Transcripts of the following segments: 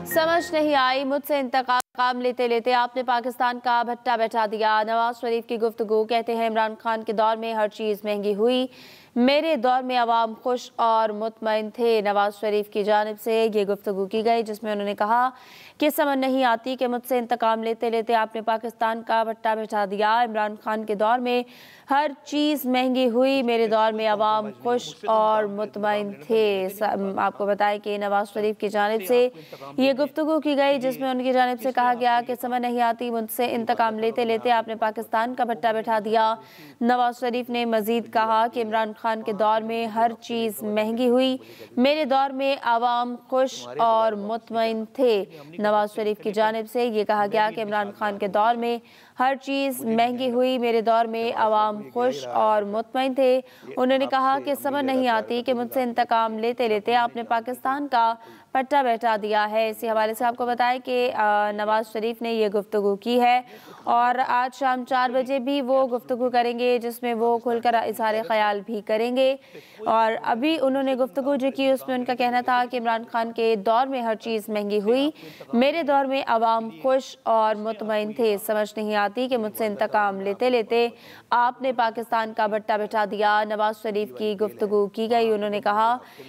समझ नहीं आई मुझसे इंतकाम लेते लेते आपने पाकिस्तान का भट्टा बैठा दिया। नवाज शरीफ की गुफ्तगू। कहते हैं इमरान खान के दौर में हर चीज़ महंगी हुई, मेरे दौर में अवाम खुश और मुतमईन थे। नवाज शरीफ की जानिब से ये गुफ्तगू की गई जिसमें उन्होंने कहा कि समझ नहीं आती कि मुझसे इंतकाम लेते लेते आपने पाकिस्तान का भट्टा बैठा दिया। इमरान खान के दौर में हर चीज़ महंगी हुई, मेरे दौर में अवाम खुश और मुतमईन थे। आपको बताएं कि नवाज शरीफ की जानिब से ये गुफ्तगू की गई जिसमें उनकी जानिब से कहा गया कि समझ नहीं आती मुझसे इंतकाम लेते लेते आपने पाकिस्तान का भट्टा बैठा दिया। नवाज शरीफ ने मजीद कहा कि इमरान खान के दौर में हर चीज़ महंगी हुई, मेरे दौर में आवाम खुश और मुतमईन थे। नवाज शरीफ की जानिब से ये कहा गया कि इमरान खान के दौर में हर चीज़ महंगी हुई, मेरे दौर में आवाम खुश और मुतमईन थे। उन्होंने कहा कि समझ नहीं आती कि मुझसे इंतकाम लेते लेते आपने पाकिस्तान का भट्टा बैठा दिया है। इसी हवाले से आपको बताएं कि नवाज शरीफ ने ये गुफ्तगू की है और आज शाम 4 बजे भी वो गुफ्तगू करेंगे जिसमें वो खुलकर इज़हार ख्याल भी करेंगे। और अभी उन्होंने गुफ्तगू जो की उसमें उनका कहना था कि इमरान खान के दौर में हर चीज़ महंगी हुई, मेरे दौर में अवाम खुश और मुतमईन थे। समझ नहीं आती कि मुझसे इंतकाम लेते लेते आपने पाकिस्तान का भट्टा बैठा दिया। नवाज शरीफ की गुफ्तगू की गई। उन्होंने कहा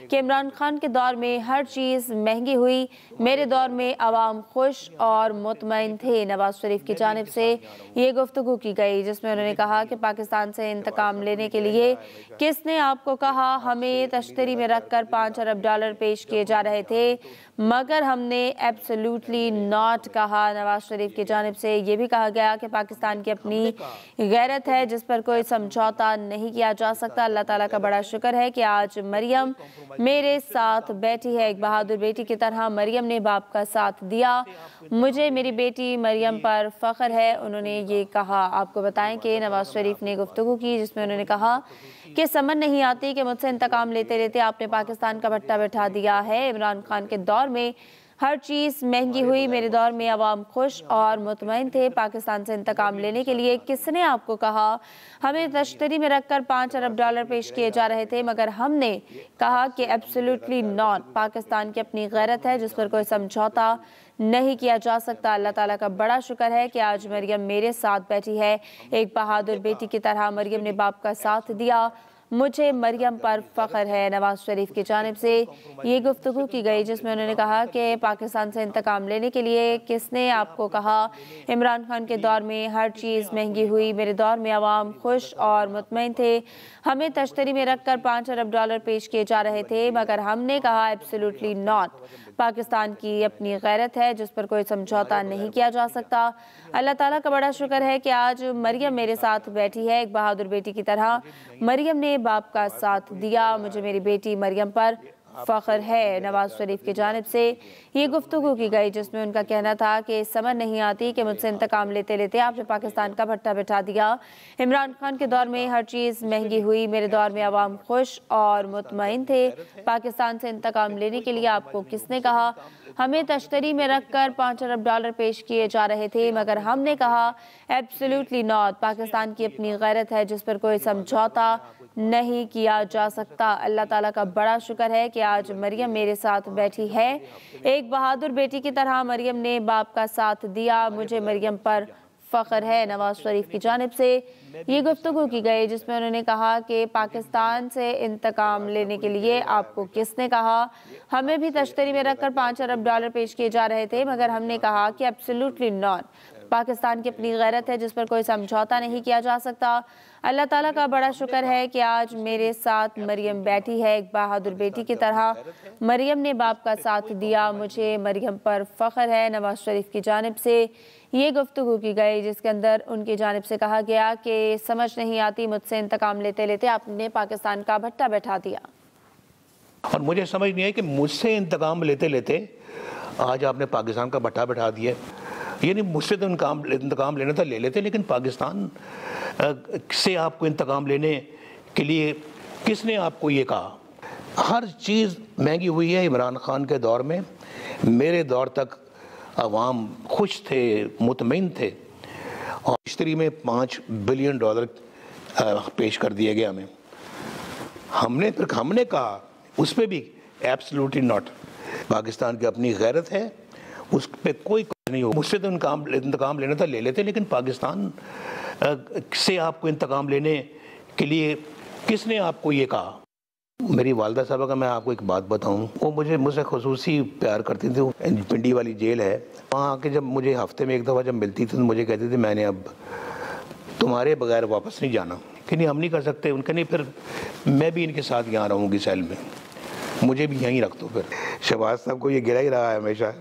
कि इमरान खान के दौर में हर चीज़ महंगी हुई, मेरे दौर में अवाम खुश और मुतमईन थे। नवाज शरीफ की जानिब से ये गुफ्तगू की गई जिसमें उन्होंने कहा कि पाकिस्तान से इंतकाम लेने के लिए किसने आपको कहा, हमें तश्तरी में रखकर $5 अरब पेश किए जा रहे थे, मगर हमने एब्सोल्युटली नॉट कहा। नवाज शरीफ की जानिब से ये भी कहा गया कि पाकिस्तान की अपनी गैरत है जिस पर कोई समझौता नहीं किया जा सकता। अल्लाह ताला का बड़ा शुक्र है कि आज मरियम मेरे साथ बैठी है। एक बहादुर बेटी की तरह मरियम ने बाप का साथ दिया, मुझे मेरी बेटी मरियम पर फ़ख्र है, उन्होंने ये कहा। आपको बताएं कि नवाज शरीफ ने गुफ्तगू की जिसमें उन्होंने कहा कि समझ नहीं आती कि मुझसे इंतकाम लेते लेते आपने पाकिस्तान का भट्टा बैठा दिया है। इमरान खान के दौर में हर चीज़ महंगी हुई, मेरे दौर में अवाम खुश और मुतमईन थे। पाकिस्तान से इंतकाम लेने के लिए किसने आपको कहा, हमें तश्तरी में रखकर $5 अरब पेश किए जा रहे थे, मगर हमने कहा कि एब्सोल्युटली नॉट। पाकिस्तान की अपनी गैरत है जिस पर कोई समझौता नहीं किया जा सकता। अल्लाह ताला का बड़ा शुक्र है कि आज मरियम मेरे साथ बैठी है। एक बहादुर बेटी की तरह मरियम ने बाप का साथ दिया, मुझे मरियम पर फ़ख्र है। नवाज शरीफ की जानिब से ये गुफ्तगू की गई जिसमें उन्होंने कहा कि पाकिस्तान से इंतकाम लेने के लिए किसने आपको कहा, इमरान खान के दौर में हर चीज़ महंगी हुई, मेरे दौर में अवाम खुश और मुतमईन थे, हमें तश्तरी में रखकर $5 अरब पेश किए जा रहे थे, मगर हमने कहा एब्सोल्युटली नॉट। पाकिस्तान की अपनी गैरत है जिस पर कोई समझौता नहीं किया जा सकता। अल्लाह ताला का बड़ा शुक्र है कि आज मरियम मेरे साथ बैठी है। एक बहादुर बेटी की तरह मरियम ने बाप का साथ दिया, मुझे मेरी बेटी मरियम पर फ़ख्र है। नवाज शरीफ की जानिब से ये गुफ्तगू की गई जिसमें उनका कहना था कि समझ नहीं आती कि मुझसे इंतकाम लेते लेते आपने पाकिस्तान का भट्टा बैठा दिया। इमरान खान के दौर में हर चीज़ महंगी हुई, मेरे दौर में अवाम खुश और मुतमईन थे। पाकिस्तान से इंतकाम लेने के लिए आपको किसने कहा, हमें तश्तरी में रखकर $5 अरब पेश किए जा रहे थे, मगर हमने कहा एब्सोल्युटली नॉट। पाकिस्तान की अपनी गैरत है जिस पर कोई समझौता नहीं किया जा सकता। अल्लाह ताला का बड़ा शुक्र है कि आज मरियम मेरे साथ बैठी है। एक बहादुर बेटी की तरह मरियम ने बाप का साथ दिया, मुझे मरियम पर फ़ख्र है। नवाज शरीफ की जानिब से ये गुफ्तगू की गई जिसमें उन्होंने कहा कि पाकिस्तान से इंतकाम लेने के लिए आपको किसने कहा, हमें भी तश्तरी में रखकर $5 अरब पेश किए जा रहे थे, मगर हमने कहा कि एब्सोल्युटली नॉट। पाकिस्तान की अपनी गैरत है जिस पर कोई समझौता नहीं किया जा सकता। अल्लाह ताला का बड़ा शुक्र है कि आज मेरे साथ मरियम बैठी है। एक बहादुर बेटी की तरह मरियम ने बाप का साथ दिया, मुझे मरियम पर फ़ख्र है। नवाज शरीफ की जानिब से ये गुफ्तगू की गई जिसके अंदर उनकी जानिब से कहा गया कि समझ नहीं आती मुझसे इंतकाम लेते लेते आपने पाकिस्तान का भट्टा बैठा दिया। और मुझे समझ नहीं आई कि मुझसे इंतकाम लेते लेते आज आपने पाकिस्तान का भट्टा बैठा दिया। यानी मुझसे तो इंतकाम लेना था ले लेते, लेकिन पाकिस्तान से आपको इंतकाम लेने के लिए किसने आपको ये कहा। हर चीज़ महंगी हुई है इमरान खान के दौर में, मेरे दौर तक अवाम खुश थे, मुतमईन थे, और तश्तरी में $5 बिलियन पेश कर दिया गया हमें। हमने कहा उस पर भी एब्सोल्युटली नॉट। पाकिस्तान की अपनी गैरत है, اس پہ کوئی نہیں ہو. مجھ سے تو انتقام لینا تھا لے لیتے, لیکن پاکستان سے آپ کو انتقام لینے کے لیے کس نے آپ کو یہ کہا؟ میری والدہ صاحبہ کا میں آپ کو ایک بات بتاؤں, وہ مجھ سے خصوصی پیار کرتی تھی. وہ پنڈی والی جیل ہے, وہاں آ کے جب مجھے ہفتے میں ایک دفعہ جب ملتی تھی تو مجھے کہتی تھی میں نے اب تمہارے بغیر واپس نہیں جانا. کہ نہیں ہم نہیں کر سکتے. ان کے نہیں, پھر میں بھی ان کے ساتھ یہاں رہوں گی سیل میں, مجھے بھی یہیں رکھ دو. پھر شہباز صاحب کو یہ گرا ہی رہا ہے ہمیشہ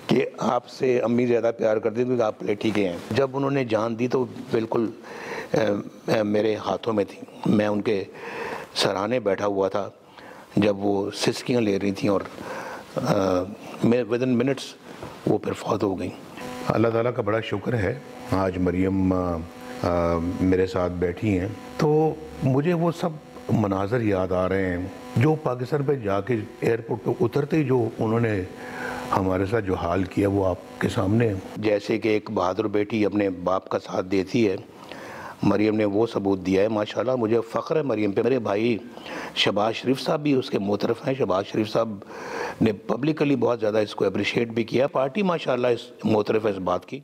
کہ آپ سے امی زیادہ پیار کرتی تھی, آپ پلیٹی کے ہیں. جب انہوں نے جان دی تو بالکل میرے ہاتھوں میں تھی. میں ان کے سرانے بیٹھا ہوا تھا جب وہ سسکیاں لے رہی تھیں, اور ودن منٹس وہ پھر فوت ہو گئیں. اللہ تعالیٰ کا بڑا شکر ہے آج مریم میرے ساتھ بیٹھی ہیں, تو مجھے وہ سب مناظر یاد آ رہے ہیں جو پاکستان پہ جا کے ایئرپورٹ پہ اترتے ہی جو انہوں نے ہمارے ساتھ جو حال کیا وہ آپ کے سامنے. جیسے کہ ایک بہادر بیٹی اپنے باپ کا ساتھ دیتی ہے, مریم نے وہ ثبوت دیا ہے. ماشاءاللہ مجھے فخر ہے مریم پہ. میرے بھائی شہباز شریف صاحب بھی اس کے معترف ہیں. شہباز شریف صاحب نے پبلکلی بہت زیادہ اس کو اپریشیٹ بھی کیا. پارٹی ماشاءاللہ اس معترف ہے اس بات کی.